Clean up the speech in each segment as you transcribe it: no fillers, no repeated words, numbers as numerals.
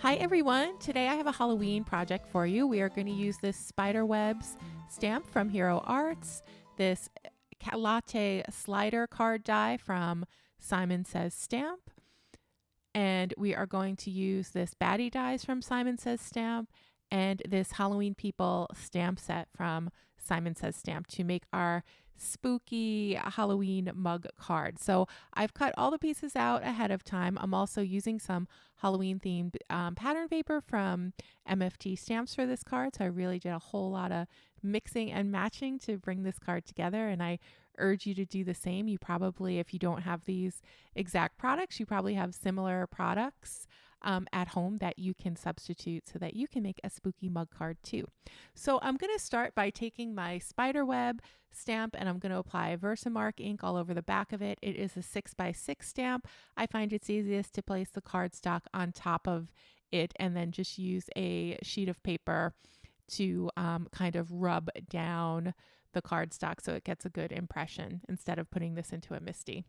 Hi everyone! Today I have a Halloween project for you. We are going to use this Spiderweb's stamp from Hero Arts, this Latte slider card die from Simon Says Stamp, and we are going to use this Batty Dies from Simon Says Stamp and this Halloween People stamp set from Simon Says Stamp to make our spooky Halloween mug card. So I've cut all the pieces out ahead of time. I'm also using some Halloween themed pattern paper from MFT Stamps for this card. So I really did a whole lot of mixing and matching to bring this card together, and I urge you to do the same. You probably, if you don't have these exact products, you probably have similar products at home that you can substitute so that you can make a spooky mug card too. So I'm going to start by taking my Spiderweb stamp and I'm going to apply Versamark ink all over the back of it. It is a 6x6 stamp. I find it's easiest to place the cardstock on top of it and then just use a sheet of paper to kind of rub down the cardstock so it gets a good impression instead of putting this into a MISTI.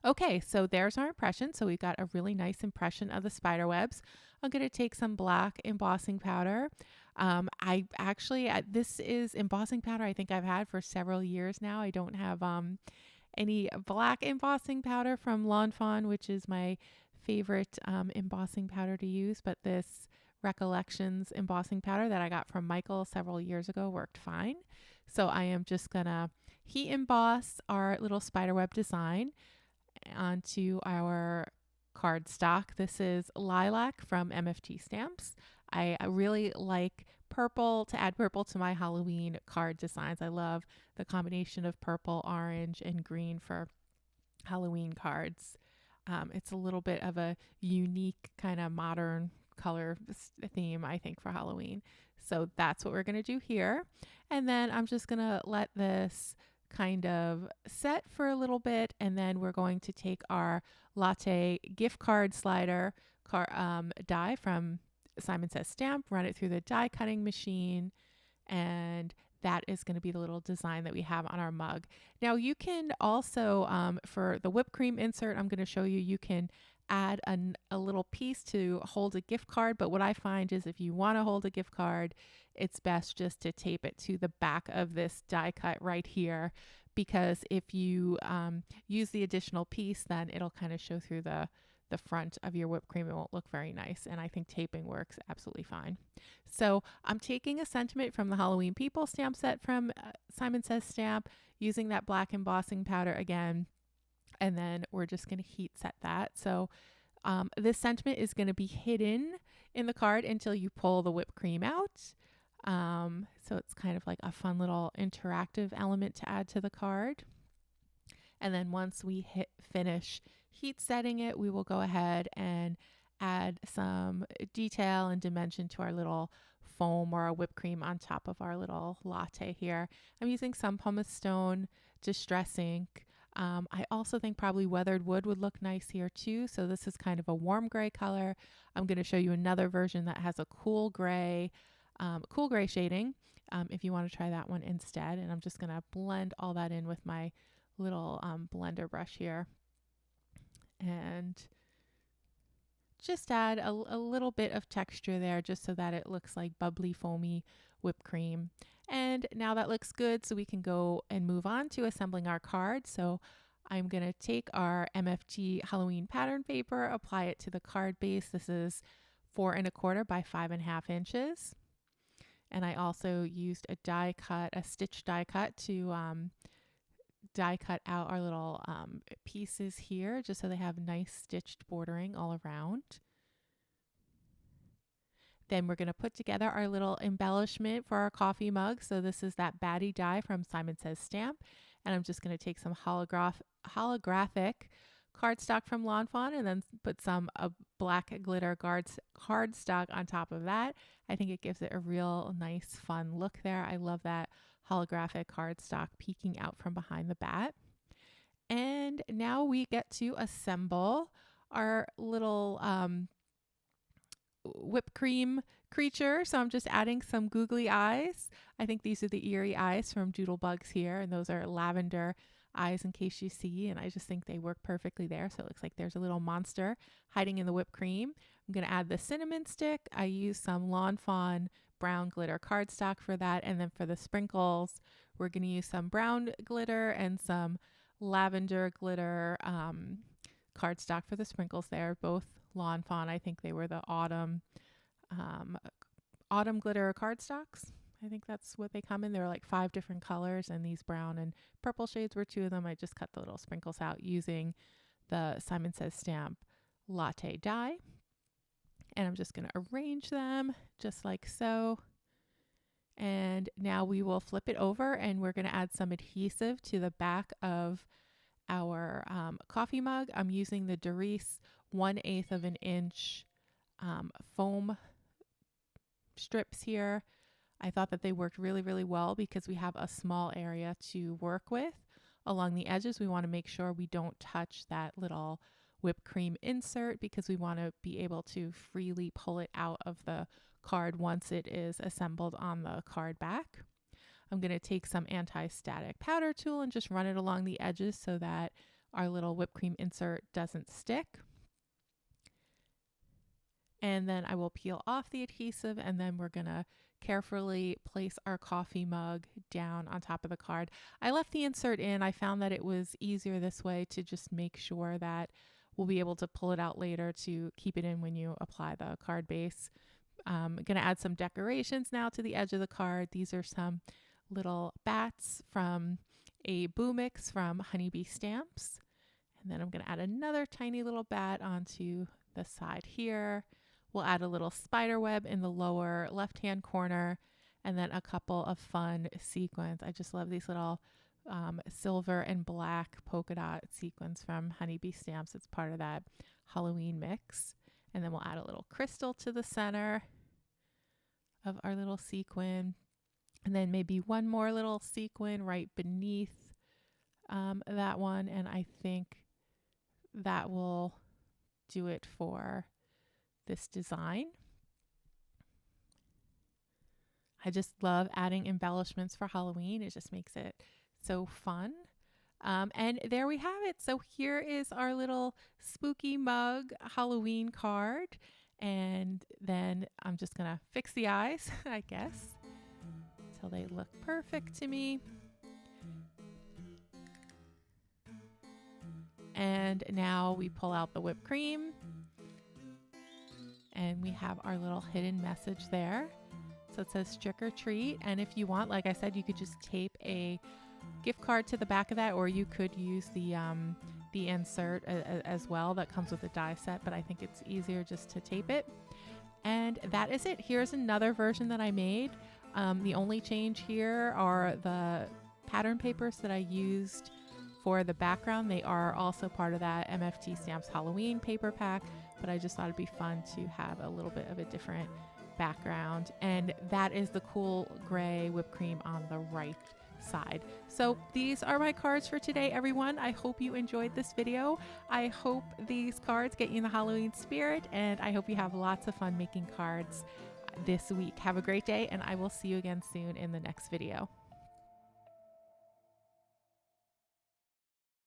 Okay, so there's our impression. So we've got a really nice impression of the spider webs. I'm going to take some black embossing powder. This is embossing powder I think I've had for several years now. I don't have any black embossing powder from Lawn Fawn, which is my favorite embossing powder to use, but this Recollections embossing powder that I got from Michael several years ago worked fine. So I am just gonna heat emboss our little spiderweb design onto our cardstock. This is Lilac from MFT Stamps. I really like purple, to add purple to my Halloween card designs. I love the combination of purple, orange, and green for Halloween cards. It's a little bit of a unique kind of modern color theme, I think, for Halloween. So that's what we're going to do here. And then I'm just going to let this kind of set for a little bit, and then we're going to take our Latte gift card slider die from Simon Says Stamp, run it through the die cutting machine, and that is going to be the little design that we have on our mug. Now you can also, for the whipped cream insert, I'm going to show you, you can add a little piece to hold a gift card. But what I find is if you want to hold a gift card, it's best just to tape it to the back of this die cut right here, because if you use the additional piece, then it'll kind of show through the front of your whipped cream. It won't look very nice, and I think taping works absolutely fine. So I'm taking a sentiment from the Halloween People stamp set from Simon Says Stamp, using that black embossing powder again, and then we're just going to heat set that. So this sentiment is going to be hidden in the card until you pull the whipped cream out. So it's kind of like a fun little interactive element to add to the card. And then once we finish heat setting it, we will go ahead and add some detail and dimension to our little foam or a whipped cream on top of our little latte here. I'm using some pumice stone distress ink. I also think probably weathered wood would look nice here too. So this is kind of a warm gray color. I'm going to show you another version that has a cool gray shading if you want to try that one instead. And I'm just going to blend all that in with my little blender brush here and just add a little bit of texture there just so that it looks like bubbly, foamy whipped cream. And now that looks good, so we can go and move on to assembling our card. So I'm going to take our MFT Halloween pattern paper, apply it to the card base. This is 4 1/4 by 5.5 inches. And I also used a stitch die cut to die cut out our little pieces here, just so they have nice stitched bordering all around. Then we're going to put together our little embellishment for our coffee mug. So this is that Batty Die from Simon Says Stamp. And I'm just going to take some holographic cardstock from Lawn Fawn and then put some black glitter cardstock on top of that. I think it gives it a real nice, fun look there. I love that holographic cardstock peeking out from behind the bat. And now we get to assemble our little whipped cream creature. So I'm just adding some googly eyes. I think these are the eerie eyes from Doodlebugs here, and those are lavender eyes in case you see, and I just think they work perfectly there. So it looks like there's a little monster hiding in the whipped cream. I'm going to add the cinnamon stick. I use some Lawn Fawn brown glitter cardstock for that. And then for the sprinkles, we're going to use some brown glitter and some lavender glitter cardstock for the sprinkles there. Both Lawn Fawn. I think they were the autumn glitter cardstocks. I think that's what they come in. There are like 5 different colors, and these brown and purple shades were 2 of them. I just cut the little sprinkles out using the Simon Says stamp Latte Die. And I'm just going to arrange them just like so. And now we will flip it over, and we're going to add some adhesive to the back of our coffee mug. I'm using the Doris 1/8 of an inch foam strips here. I thought that they worked really, really well because we have a small area to work with along the edges. We want to make sure we don't touch that little whipped cream insert because we want to be able to freely pull it out of the card once it is assembled on the card back. I'm going to take some anti-static powder tool and just run it along the edges so that our little whipped cream insert doesn't stick. And then I will peel off the adhesive, and then we're going to carefully place our coffee mug down on top of the card. I left the insert in. I found that it was easier this way to just make sure that we'll be able to pull it out later to keep it in when you apply the card base. I'm going to add some decorations now to the edge of the card. These are some little bats from a Boo Mix from MFT Stamps. And then I'm going to add another tiny little bat onto the side here. We'll add a little spiderweb in the lower left-hand corner, and then a couple of fun sequins. I just love these little silver and black polka dot sequins from MFT Stamps. It's part of that Halloween mix. And then we'll add a little crystal to the center of our little sequin. And then maybe one more little sequin right beneath that one. And I think that will do it for this design. I just love adding embellishments for Halloween. It just makes it so fun. And there we have it. So here is our little spooky mug Halloween card. And then I'm just going to fix the eyes, I guess, until they look perfect to me. And now we pull out the whipped cream. And we have our little hidden message there. So it says trick or treat. And if you want, like I said, you could just tape a gift card to the back of that, or you could use the insert as well that comes with the die set, but I think it's easier just to tape it. And that is it. Here's another version that I made. The only change here are the pattern papers that I used for the background. They are also part of that MFT Stamps Halloween paper pack, but I just thought it'd be fun to have a little bit of a different background. And that is the cool gray whipped cream on the right side. So these are my cards for today, everyone. I hope you enjoyed this video. I hope these cards get you in the Halloween spirit, and I hope you have lots of fun making cards this week. Have a great day, and I will see you again soon in the next video.